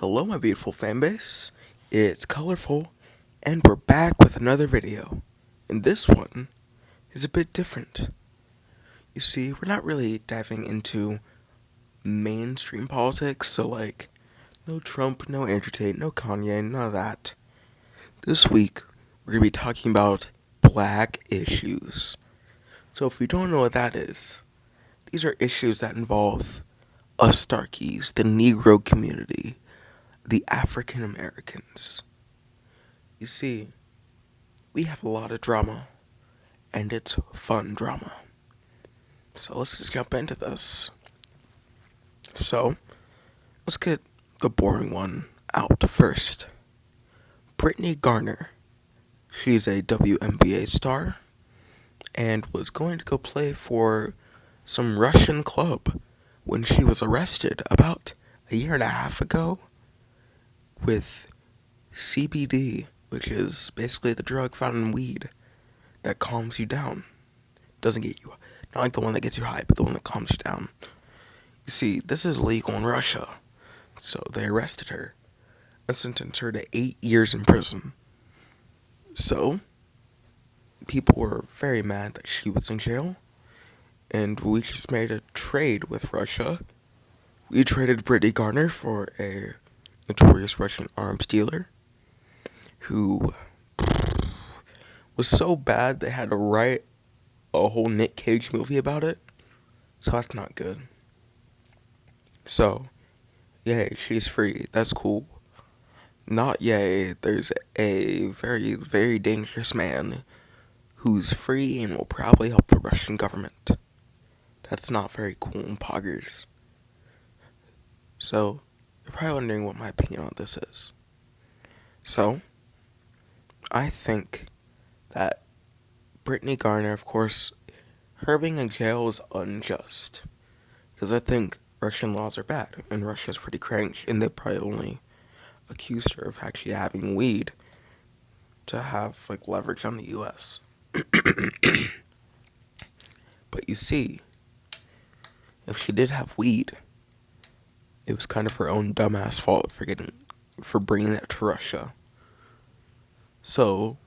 Hello, my beautiful fan base. It's colorful, and we're back with another video. And this one is a bit different. You see, we're not really diving into mainstream politics, so no Trump, no Andrew Tate, no Kanye, none of that. This week, we're going to be talking about black issues. So if you don't know what that is, these are issues that involve us Starkies, the Negro community, the African Americans. You see, we have a lot of drama, and it's fun drama. So let's just jump into this. So, let's get the boring one out first. Brittany Garner. She's a WNBA star, and was going to go play for some Russian club when she was arrested about a year and a half ago with CBD, which is basically the drug found in weed that calms you down. Doesn't get you, not like the one that gets you high, but the one that calms you down. You see, this is legal in Russia, so they arrested her and sentenced her to 8 years in prison. So, people were very mad that she was in jail, and we just made a trade with Russia. We traded Brittany Garner for a notorious Russian arms dealer who was so bad they had to write a whole Nick Cage movie about it. So that's not good. So, yay, she's free. That's cool. Not yay, there's a very, very dangerous man who's free and will probably help the Russian government. That's not very cool in poggers. So, you're probably wondering what my opinion on this is. So, I think that Brittany Garner, of course, her being in jail is unjust. Because I think Russian laws are bad, and Russia's pretty cranky, and they probably only accused her of actually having weed to have, leverage on the U.S. But you see, if she did have weed, it was kind of her own dumbass fault for bringing that to Russia. So,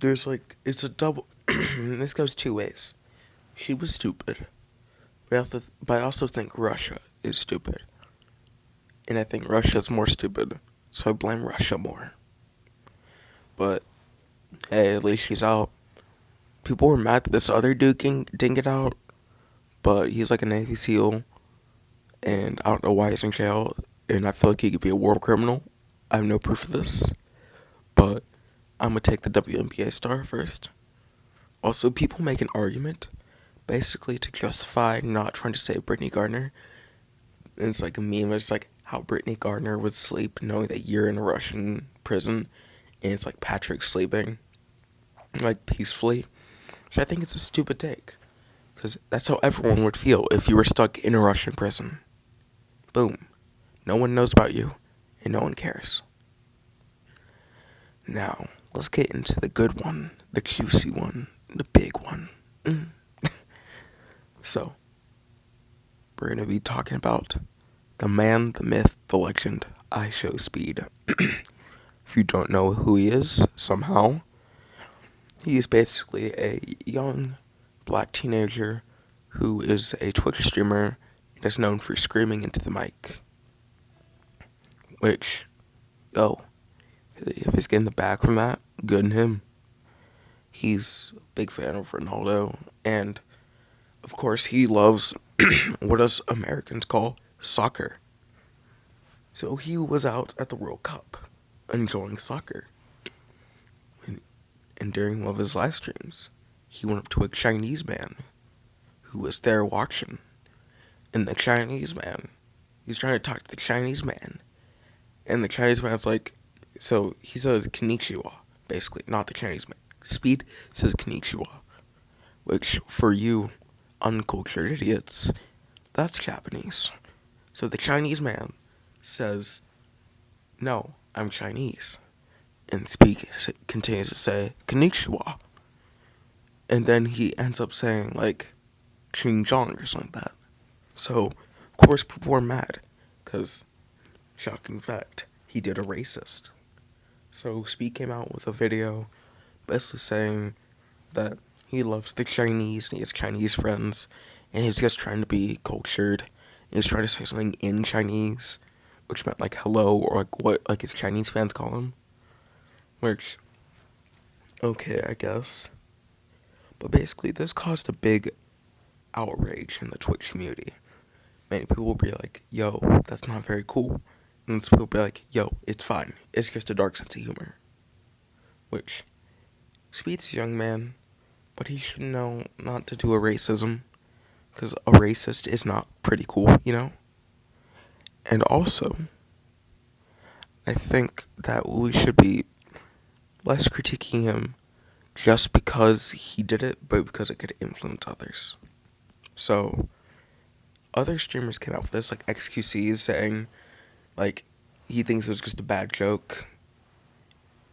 it's a double, this goes two ways. She was stupid, but I also think Russia is stupid. And I think Russia's more stupid, so I blame Russia more. But, hey, at least she's out. People were mad that this other dude didn't get out, but he's like a Navy SEAL, and I don't know why he's in jail, and I feel like he could be a war criminal. I have no proof of this, but I'm gonna take the WNBA star first. Also, people make an argument, basically to justify not trying to save Brittany Garner. And it's like a meme, it's like how Brittany Garner would sleep knowing that you're in a Russian prison, and it's like Patrick sleeping, peacefully. Which I think it's a stupid take, because that's how everyone would feel if you were stuck in a Russian prison. Boom. No one knows about you, and no one cares. Now, let's get into the good one, the juicy one, the big one. So, we're going to be talking about the man, the myth, the legend, IShowSpeed. If you don't know who he is, somehow, he is basically a young black teenager who is a Twitch streamer and is known for screaming into the mic. Which, if he's getting the back from that, good on him. He's a big fan of Ronaldo, and of course he loves what us Americans call soccer. So he was out at the World Cup enjoying soccer. And during one of his live streams, he went up to a Chinese man who was there watching. And the Chinese man, he's trying to talk to the Chinese man. And the Chinese man's like, so he says konnichiwa, basically, not the Chinese man. Speed says konnichiwa, which for you uncultured idiots, that's Japanese. So the Chinese man says, no, I'm Chinese. And Speed continues to say konnichiwa. And then he ends up saying, Xinjiang or something like that. So, of course, people are mad, because Shocking fact, he did a racist. So Speed came out with a video basically saying that he loves the Chinese and he has Chinese friends and he's just trying to be cultured. And he's trying to say something in Chinese, which meant like hello or like what like his Chinese fans call him. Which, okay, I guess. But basically, this caused a big outrage in the Twitch community. Many people will be like, yo, that's not very cool. And some people will be like, yo, it's fine. It's just a dark sense of humor. Which, Speed's a young man, but he should know not to do a racism. Because a racist is not pretty cool, you know? And also, I think that we should be less critiquing him just because he did it, but because it could influence others. So, other streamers came out with this, like XQC saying, like, he thinks it was just a bad joke.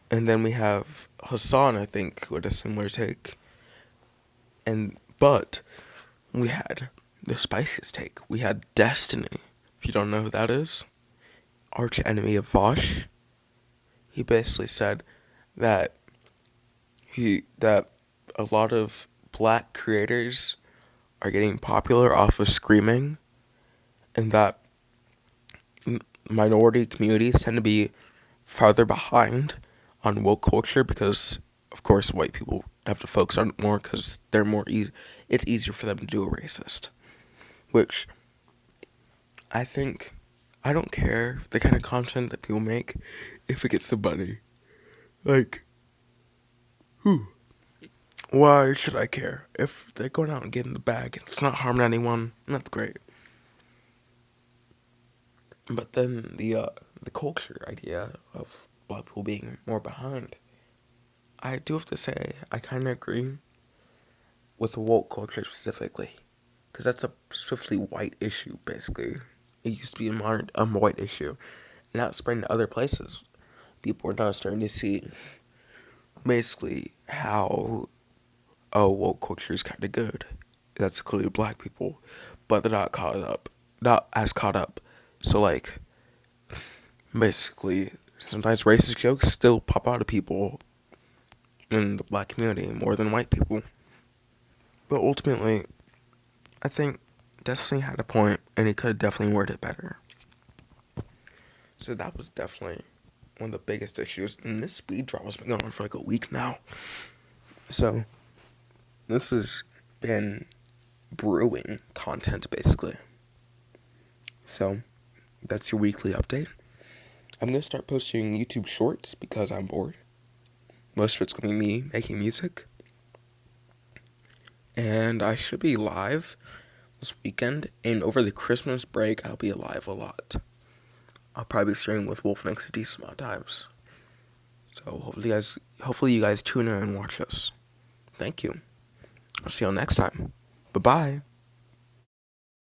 And then we have Hassan, I think, with a similar take. But we had the spiciest take. We had Destiny. If you don't know who that is, arch enemy of Vosh. He basically said that a lot of black creators are getting popular off of screaming, and that minority communities tend to be farther behind on woke culture because, of course, white people have to focus on it more because they're more it's easier for them to do a racist. Which, I think, I don't care the kind of content that people make if it gets the money. Like, why should I care? If they're going out and getting the bag and it's not harming anyone, that's great. But then the culture idea of black people being more behind, I do have to say, I kind of agree with woke culture specifically. Because that's a specifically white issue, basically. It used to be a white issue. Now it's spreading to other places. People are now starting to see, basically, how, woke culture is kind of good. That's including black people. But they're not as caught up. So, like, basically, sometimes racist jokes still pop out of people in the black community more than white people. But ultimately, I think Destiny had a point, and he could have definitely worded it better. So that was definitely one of the biggest issues. And this speed drop has been going on for like a week now. So this has been brewing content, basically. So that's your weekly update. I'm going to start posting YouTube shorts because I'm bored. Most of it's going to be me making music. And I should be live this weekend. And over the Christmas break, I'll be live a lot. I'll probably be streaming with Wolfnix a decent amount of times. So hopefully you guys tune in and watch us. Thank you. I'll see you all next time. Bye-bye.